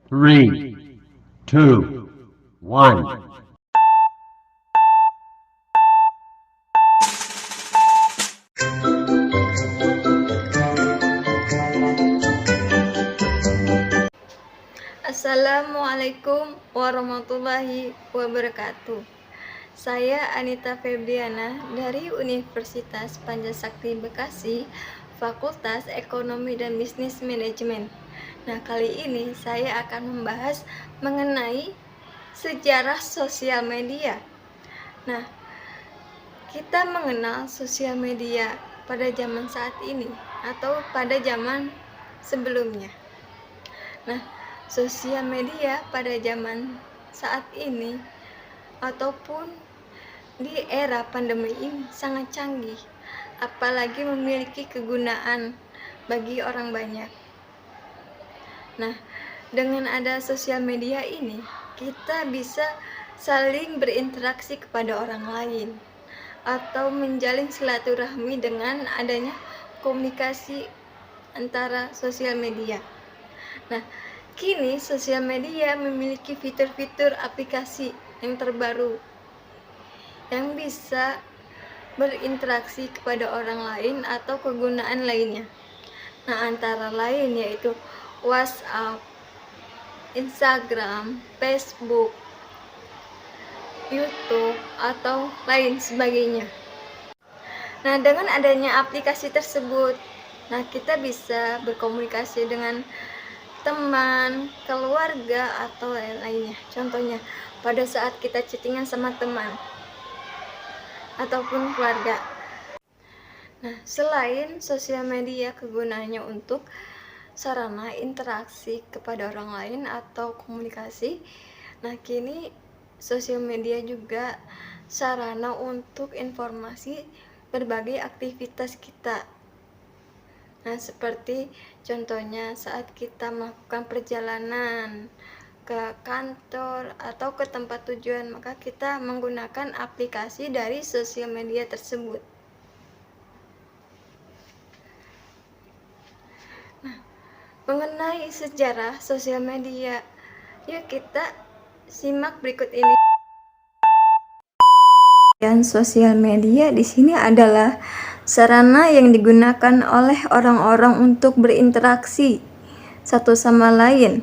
Three, two, one. Assalamualaikum warahmatullahi wabarakatuh. Saya Anita Febriana dari Universitas Pancasakti Bekasi, Fakultas Ekonomi dan Bisnis Manajemen. Nah, kali ini saya akan membahas mengenai sejarah sosial media. Nah, kita mengenal sosial media pada zaman saat ini atau pada zaman sebelumnya. Nah, sosial media pada zaman saat ini ataupun di era pandemi ini sangat canggih, apalagi memiliki kegunaan bagi orang banyak. Nah, dengan ada sosial media ini, kita bisa saling berinteraksi kepada orang lain atau menjalin silaturahmi dengan adanya komunikasi antara sosial media. Nah, kini sosial media memiliki fitur-fitur aplikasi yang terbaru yang bisa berinteraksi kepada orang lain atau kegunaan lainnya. Nah, antara lain yaitu WhatsApp, Instagram, Facebook, YouTube, atau lain sebagainya. Nah, dengan adanya aplikasi tersebut, kita bisa berkomunikasi dengan teman, keluarga, atau lain-lainnya. Contohnya, pada saat kita chattingan sama teman ataupun keluarga. Nah, selain sosial media kegunaannya untuk sarana interaksi kepada orang lain atau komunikasi, kini sosial media juga sarana untuk informasi berbagai aktivitas kita. Nah, seperti contohnya saat kita melakukan perjalanan ke kantor atau ke tempat tujuan, maka kita menggunakan aplikasi dari sosial media tersebut. Nah, mengenai sejarah sosial media, yuk kita simak berikut ini. Sosial media di sini adalah sarana yang digunakan oleh orang-orang untuk berinteraksi satu sama lain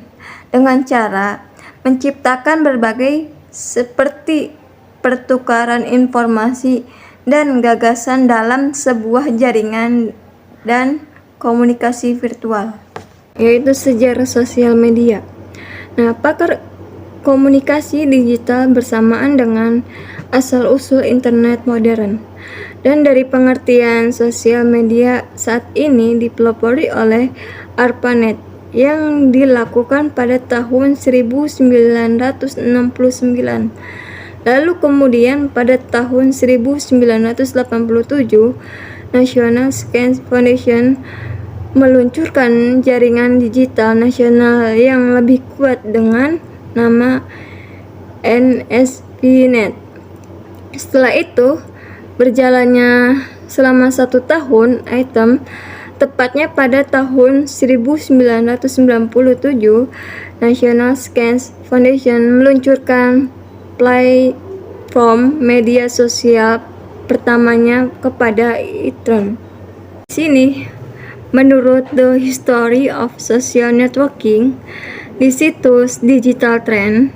dengan cara menciptakan berbagai seperti pertukaran informasi dan gagasan dalam sebuah jaringan dan komunikasi virtual, yaitu sejarah sosial media. Nah, pakar komunikasi digital bersamaan dengan asal-usul internet modern. Dan dari pengertian sosial media saat ini dipelopori oleh ARPANET yang dilakukan pada tahun 1969. Lalu kemudian pada tahun 1987, National Science Foundation meluncurkan jaringan digital nasional yang lebih kuat dengan nama NSPNet. Setelah itu, berjalannya selama 1 tahun, tepatnya pada tahun 1997, National Science Foundation meluncurkan platform media sosial pertamanya kepada Intern. Di sini, menurut The History of Social Networking, di situs Digital Trend,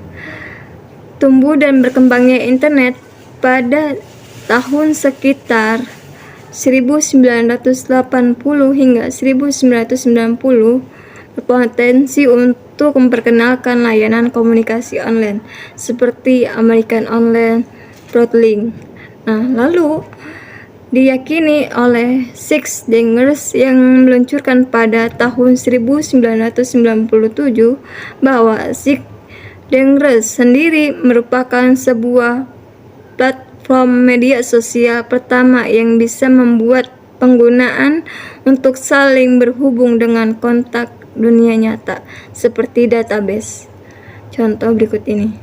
tumbuh dan berkembangnya internet pada tahun sekitar 1980 hingga 1990 berpotensi untuk memperkenalkan layanan komunikasi online seperti American Online Throttling. Nah, lalu diyakini oleh Six Dengers yang meluncurkan pada tahun 1997 bahwa Six Dengers sendiri merupakan sebuah platform media sosial pertama yang bisa membuat penggunaan untuk saling berhubung dengan kontak dunia nyata seperti database. Contoh berikut ini.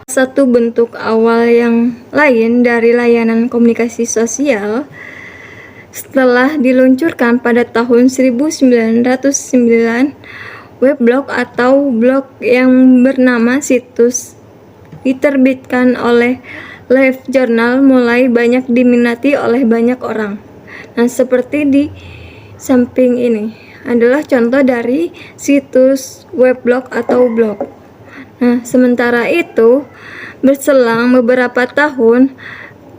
Satu bentuk awal yang lain dari layanan komunikasi sosial setelah diluncurkan pada tahun 1909 Weblog atau blog yang bernama situs diterbitkan oleh Live Journal mulai banyak diminati oleh banyak orang. Nah, seperti di samping ini adalah contoh dari situs weblog atau blog. Nah, sementara itu, berselang beberapa tahun,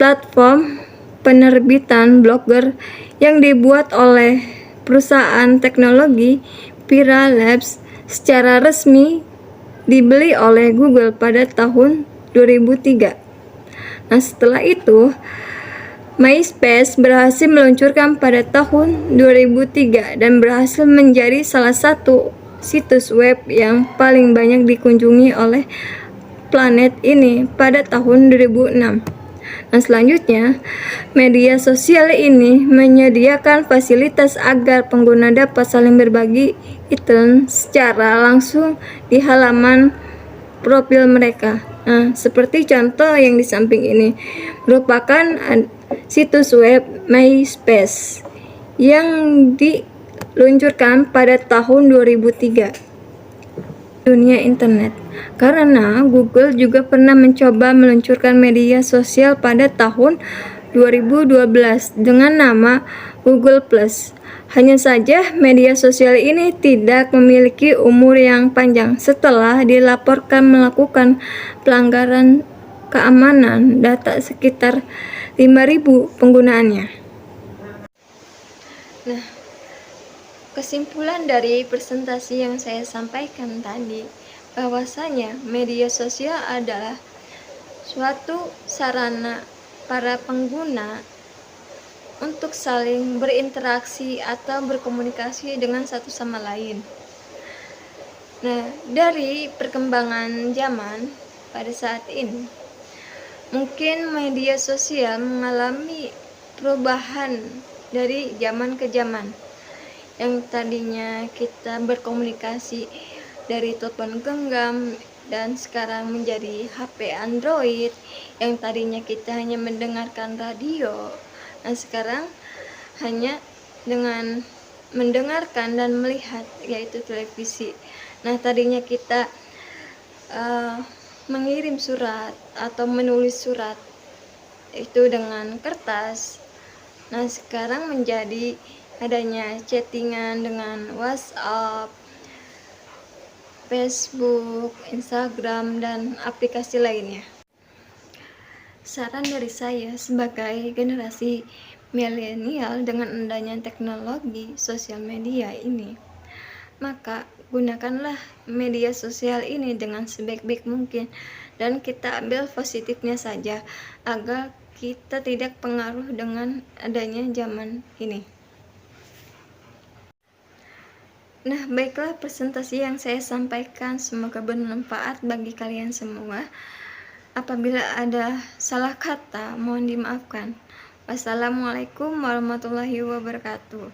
platform penerbitan blogger yang dibuat oleh perusahaan teknologi Pira Labs secara resmi dibeli oleh Google pada tahun 2003. Nah, setelah itu, MySpace berhasil meluncurkan pada tahun 2003 dan berhasil menjadi salah satu situs web yang paling banyak dikunjungi oleh planet ini pada tahun 2006. Nah, selanjutnya, media sosial ini menyediakan fasilitas agar pengguna dapat saling berbagi iklan secara langsung di halaman profil mereka. Nah, seperti contoh yang di samping ini merupakan situs web MySpace yang diluncurkan pada tahun 2003. Dunia internet, karena Google juga pernah mencoba meluncurkan media sosial pada tahun 2012 dengan nama Google+. Hanya saja media sosial ini tidak memiliki umur yang panjang setelah dilaporkan melakukan pelanggaran keamanan data sekitar 5.000 penggunaannya. Nah, kesimpulan dari presentasi yang saya sampaikan tadi, bahwasanya media sosial adalah suatu sarana para pengguna untuk saling berinteraksi atau berkomunikasi dengan satu sama lain. Nah, dari perkembangan zaman pada saat ini, mungkin media sosial mengalami perubahan dari zaman ke zaman. Yang tadinya kita berkomunikasi dari telepon genggam dan sekarang menjadi HP Android, yang tadinya kita hanya mendengarkan radio, nah sekarang hanya dengan mendengarkan dan melihat, yaitu televisi. Nah, tadinya kita mengirim surat atau menulis surat itu dengan kertas, nah sekarang menjadi adanya chattingan dengan WhatsApp, Facebook, Instagram, dan aplikasi lainnya. Saran dari saya sebagai generasi milenial dengan adanya teknologi sosial media ini, maka gunakanlah media sosial ini dengan sebaik-baik mungkin dan kita ambil positifnya saja agar kita tidak pengaruh dengan adanya zaman ini. Nah, baiklah presentasi yang saya sampaikan, semoga bermanfaat bagi kalian semua. Apabila ada salah kata, mohon dimaafkan. Wassalamualaikum warahmatullahi wabarakatuh.